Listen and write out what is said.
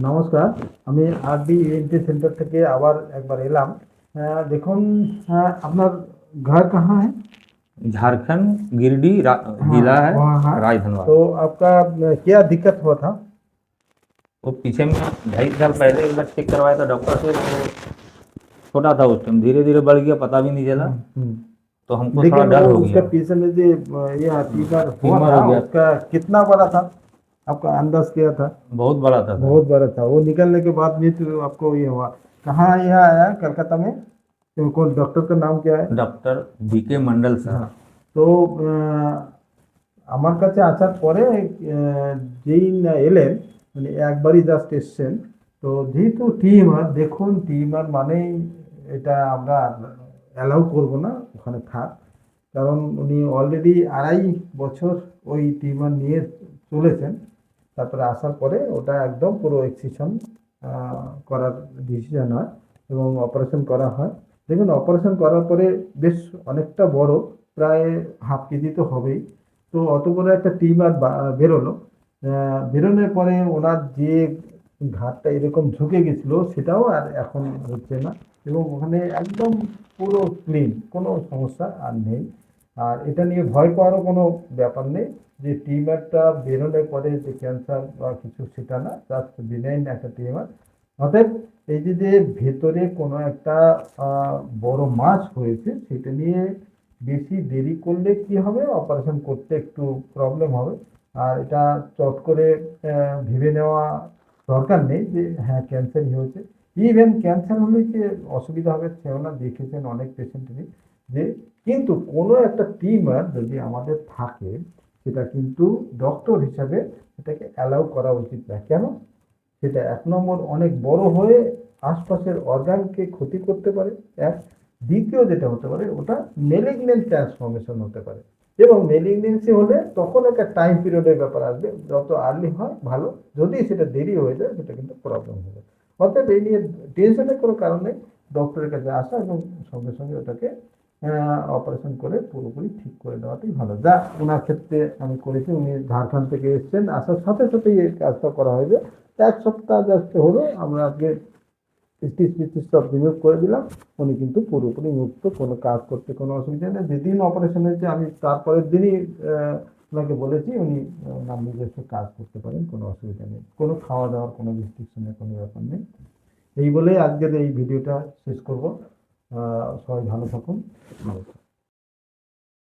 নমস্কার। আমি RD ENT সেंटर থেকে আবার একবার এলাম। দেখুন, আপনার घर कहाँ है? झारखंड गिरिडीह हाँ, जिला है। वहाँ हाँ। तो राजधनवाद। आपका क्या दिक्कत हुआ था? वो पीछे में 2.5 साल पहले एक बार चेक करवाया था डॉक्टर से, तो छोटा था उस टाइम, धीरे धीरे बढ़ गया, पता भी नहीं चला। तो हमको थोड़ा लेकिन वो डर हो उसका गया। पीछे में जो ये ट्यूमर हुआ ट्यूमर था, हो गया। उसका कितना बड़ा था? आपका अंदाज क्या था? बहुत बड़ा था सर। बहुत बड़ा था। वो निकलने के बाद भी तो आपको ये हुआ। कहाँ यह आया कलकत्ता में? तो कौन डॉक्टर का नाम क्या है? डॉक्टर बीके मंडल सर। हाँ। तो আমার কাছে আসার পরে যেই না এলেন, মানে একবারই জাস্ট এসছেন। তো যেহেতু টিএমআর, দেখুন টিএমআর মানেই এটা আমরা অ্যালাউ করব না ওখানে থাক। কারণ উনি অলরেডি 2.5 বছর ওই টিএমআর নিয়ে চলেছেন। তারপরে আসার পরে ওটা একদম পুরো এক্সিশন করার ডিসিশন হয় এবং অপারেশন করা হয়। দেখুন, অপারেশন করার পরে বেশ অনেকটা বড়, প্রায় হাফ কেজি তো হবেই। তো অত বড় একটা টিউমার বেরোলো। বেরোনোর পরে ওনার যে ঘাড়টা এরকম ঝুঁকে গেছিল সেটাও আর এখন হচ্ছে না, এবং ওখানে একদম পুরো ক্লিন, কোনো সমস্যা আর নেই। আর এটা নিয়ে ভয় পাওয়ারও কোনো ব্যাপার নেই যে টিউমারটা বেরোনোর পরে যে ক্যান্সার বা কিছু, সেটা না, জাস্ট বিনাইন একটা টিউমার। অতএব এই যে ভেতরে কোনো একটা বড় মাছ হয়েছে, সেটা নিয়ে বেশি দেরি করলে কি হবে, অপারেশন করতে একটু প্রবলেম হবে। আর এটা চট করে ভেবে নেওয়া দরকার নেই যে হ্যাঁ ক্যান্সারই হয়েছে। ইভেন ক্যান্সার হলে যে অসুবিধা হবে সেও না, দেখেছেন অনেক পেশেন্টেরই যে। কিন্তু কোনো একটা টিউমার যদি আমাদের থাকে, সেটা কিন্তু ডক্টর হিসাবে এটাকে অ্যালাউ করা উচিত না। কেন? সেটা ১ নম্বর, অনেক বড় হয়ে আশপাশের অর্গানকে ক্ষতি করতে পারে। এক। দ্বিতীয় যেটা হতে পারে, ওটা মেলিগন্যান্ট ট্রান্সফরমেশন হতে পারে, এবং মেলিগন্যান্সি হলে তখন একটা টাইম পিরিয়ডের ব্যাপার আসবে। যত আর্লি হয় ভালো, যদি সেটা দেরি হয়ে যায় সেটা কিন্তু প্রবলেম হবে। অতএব এই নিয়ে টেনশনের কোনো কারণ নেই। ডক্টরের কাছে আসা এবং সঙ্গে সঙ্গে ওটাকে অপারেশন করে পুরোপুরি ঠিক করে দেওয়াটাই ভালো। যা ওনার ক্ষেত্রে আমি করেছি। উনি ঝাড়খণ্ড থেকে এসছেন, আসার সাথে সাথেই এই কাজটা করা হয়েছে। 1 সপ্তাহ জাস্ট হলো, আমরা আজকে স্টিচ ফিস্টিচ সব রিমুভ করে দিলাম। উনি কিন্তু পুরোপুরি মুক্ত, কোনো কাজ করতে কোনো অসুবিধা নেই। যেদিন অপারেশন হয়েছে আমি তারপরের দিনই ওনাকে বলেছি, উনি ওনার নিজস্ব কাজ করতে পারেন, কোনো অসুবিধা নেই। কোনো খাওয়া দাওয়ার কোনো রেস্ট্রিকশনের কোনো ব্যাপার নেই। এই বলেই আজকের এই ভিডিওটা শেষ করব। সবাই ভালো থাকুন। নমস্কার।